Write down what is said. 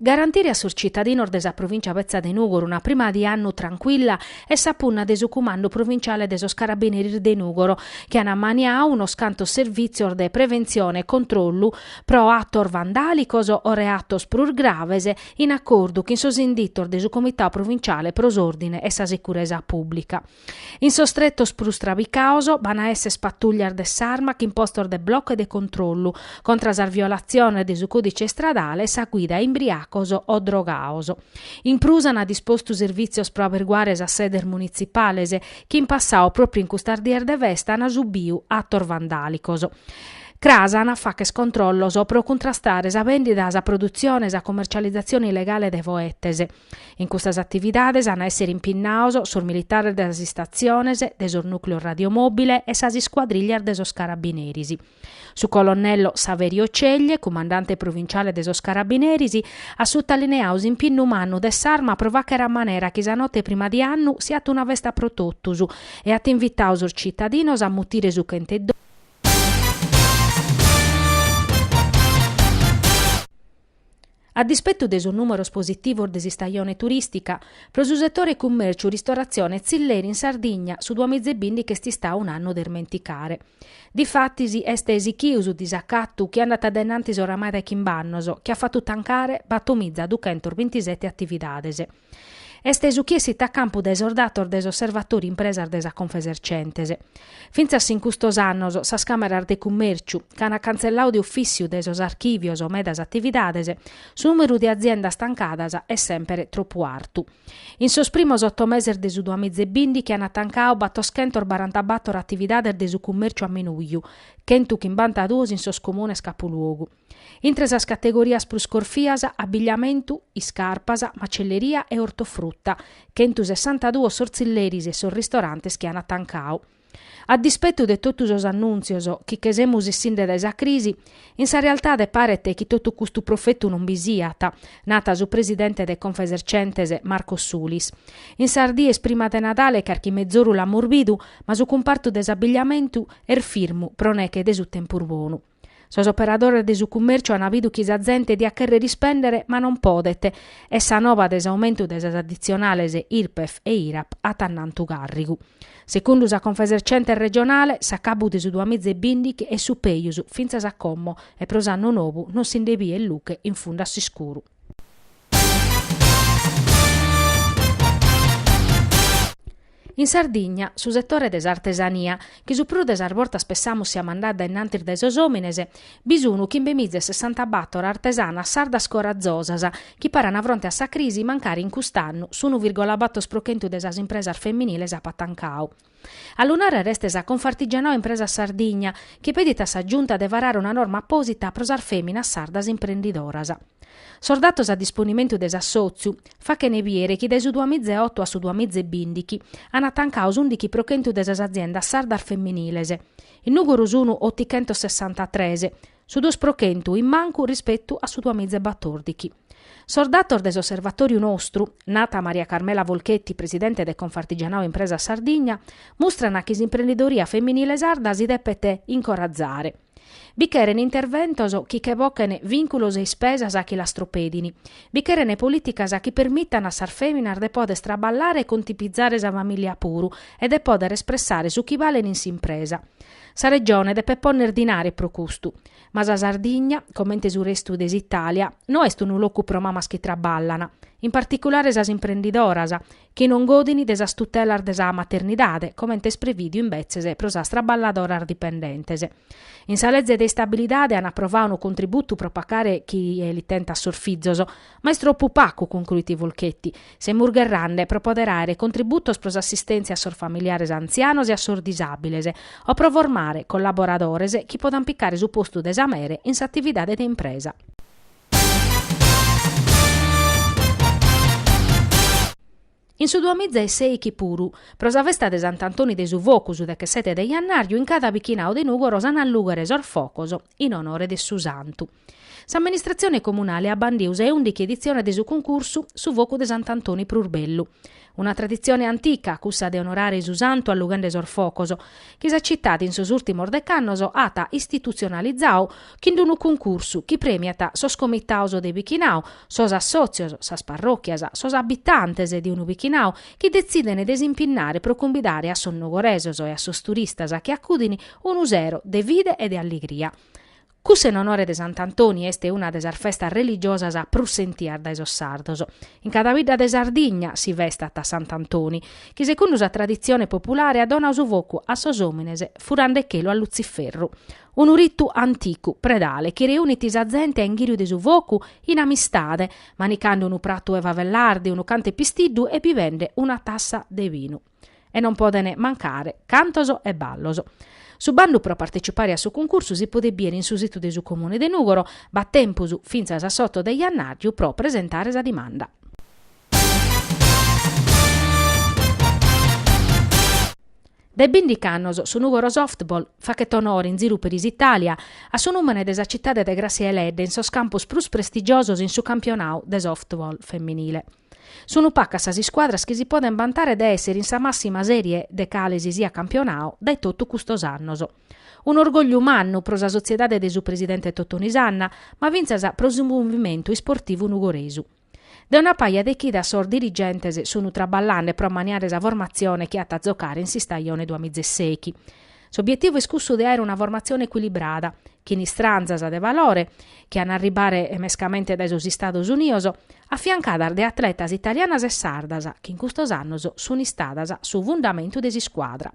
Garantire a sul cittadino desa provincia Vezza de Nugoro una prima di anno tranquilla e sapunna desu comando provinciale desos carabinieri de Nugoro che hanno maniato uno scanto servizio de prevenzione e controllo pro attor vandalicos o reatos prur gravese in accordo che in sosinditor desu comità provinciale pros ordine e sa sicurezza pubblica. In sostretto sprus trabicaoso bana esse spattugliar de sarma che impostor de blocco e de controllo contra sar violazione desu codice stradale sa guida imbriacoso o drogaoso. In Prusan ha disposto servizios pro averguares a seder municipales che in passao proprio in custardier de vesta na subiu attor vandalicoso. Crasana fa che scontrolloso pro contrastare sa vendita, sa produzione, sa commercializzazione illegale de voettese. In queste attivitades hanno essere impinnaoso sul militare de stazione, de sul nucleo radiomobile e sa squadriglia de sos carabinerisi. Su colonnello Saverio Ceglie, comandante provinciale de sos carabinerisi, ha sottolineato in pinnu mannu de s'arma prova che era manera che sa notte prima di anno siate una vesta protottusu e ha invitato sos cittadinos a mutire su chente. A dispetto de un numero positivo de stagione turistica, pro su settore commercio, ristorazione e zilleri in Sardegna su 2020 che sti sta un anno der menticare. Difattisi este esichiu su disaccattu che è andata denantis oramai da chimbannoso, che ha fatto tancare battomizza 227 attividadese. Este su chiesita a campo de esordator des osservatori impresar des a Confesercentese. Finzas in custos annos sa Scamera de Commerciu, che hanno cancellato de ufficio des os archivios o medas attividades, su numero di azienda stancadas è sempre troppo artu. In sos primos 8 mesi de su 2020 che hanno tancao battos 144 attividades de su commercio a Menugliu, 152 in sos comunes capoluogu. Intre sas categorias plus corfias, abbigliamentu, iscarpas, macelleria e ortofrutta, 162 sorzilleris e sorristorantes che hanno tancao. A dispetto de totus os annunzios chi che semus issinde da esa crisi, in sa realtà de parete chi totu custu profettu non bisiata, nata su presidente de Confesercentese Marco Sulis. In Sardies prima de Natale carchi mezzoru la morbidu, ma su comparto desabbigliamentu firmu proneche de su tempur bonu. Sos operadores de su commercio hanno avuto chisa gente di accherre rispendere, ma non podete, e sa nova desaumento des addizionales IRPEF e IRAP a tannantu garrigu. Secondo sa Confesercente regionale, sa cabu de su 2020 e su peius finza sa commo e pros anno novu non si indebie il luche in funda sicuru. In Sardegna, su settore des artesania, che su pru des arborta spessamus sia mandata innantir des osomines, bisunu chi imbemizze 60 battor artesana sardas corazzosas, chi parano a fronte a sa crisi mancare in cust'anno su 1,8 sprochentu des as impresas femminiles a Patancao. A lunare reste sa Confartigianò impresa Sardegna, che pedita sa giunta de varare una norma apposita pro sar femmina sardas imprendidoras. Sordatos a disponimento des assoziu, fa che ne viere chi des 2008 a su 2020 hanno tancaus 11 prochentu des aziendas sardar femminilese. In Nugorus 1 863, su 2 prochentu in mancu rispetto a su 2014. Sordator des osservatoriu nostru, nata Maria Carmela Volchetti, presidente de Confartigianò impresa Sardegna, mostrano che l'imprenditoria femminile sarda si depete incorazzare. Bicheren interventos chi che evocano vinculos e spesas a chi la stropedini. Bicheren politicas a chi permittano a sar feminar de poder straballare e contipizzare sa famiglia puru e de poder espressare su chi valen in s'impresa. Sa regione de ponner dinari pro custu, ma sa Sardegna, commente su restu des Italia, no est un locu pro mamas chi traballana, in particolare sas imprendidoras, che non godini de sas tutelar de sa maternidade, commente esprevidio in bezzese pro sas traballadoras dipendentese. In sa legge de stabilidade hanno approvato un contributo pro pagare chi li tenta sorfizzoso, ma è troppo pacu, concluiti Volchetti, se murgherrande pro poderare contributos pro assistenza a sor familiares anzianos e a sor disabiles, o pro formare collaboradores chi podan piccare su posto d'esamere in sa attividade de impresa. In su 2006 chi puru, prosa festa de Sant'Antoni de su Vocus de che sete de Iannariu in cada bichinao de Nugoros an allugare sor focoso in onore de su santu. S'amministrazione comunale ha bandiusa e 11 edizione del suo concorso su vocu de Sant'Antoni Prurbellu. Una tradizione antica, cussa de onorare su santo al lugar de Sorfocoso, che sa cittata in sos ultimos decannoso ata istituzionalizzao che un concorso che premiata sos comitaos de Bichinau, sos assozios, sas parrocchias, sos abitantes di un Bichinau che decidene desimpinnare pro convidare a son nugoresos e a sos turistas che accudini un usero de vide e de allegria. Cussa in onore de Sant'Antoni este una de sar festas religiosas a prus sentiar dai sos sardos. In cada villa de Sardigna si vestat a Sant'Antoni, che secondo sa tradizione popolare adona su vocu a sos omines furande chelo a Luciferru. Un ritu antico, predale, che reuniti sa gente in ghirio de su vocu in amistade, manicando un prato e vavellardi, un cante pistiddu e bivende una tassa de vino. E non podene mancare cantoso e balloso. Su bandu pro partecipare a su concorso si può biere in su sito de su comune de Nugoro, battempusu finza a sotto de Iannargiu pro presentare sa dimanda. De bindicannos su Nugoro Softball fachet onore in ziru per Italia a su numene de sa città de Grazialedde in sos campus plus prestigiosos in su campionau de softball femminile. Sono paccas as squadras che si poden vantare de essere in sa massima serie de cale si sia campionau dai tottu custos annos. Un orgoglio umano pro sa sociedade de su presidente Totonisanna, ma vinzasa pro su movimento sportivo nugoresu. De una paia de chi da sor dirigentes sono traballande pro maniare sa formazione che ha a giocare in si stagione 2016. S'obiettivo è scussu di avere una formazione equilibrata, che in stranzas de valore, che hanno arrivare mescamente dai sos Estados Unidos, affiancada de atletas italianas e sardas, che in custos annos sono istadas su fondamento de si squadra.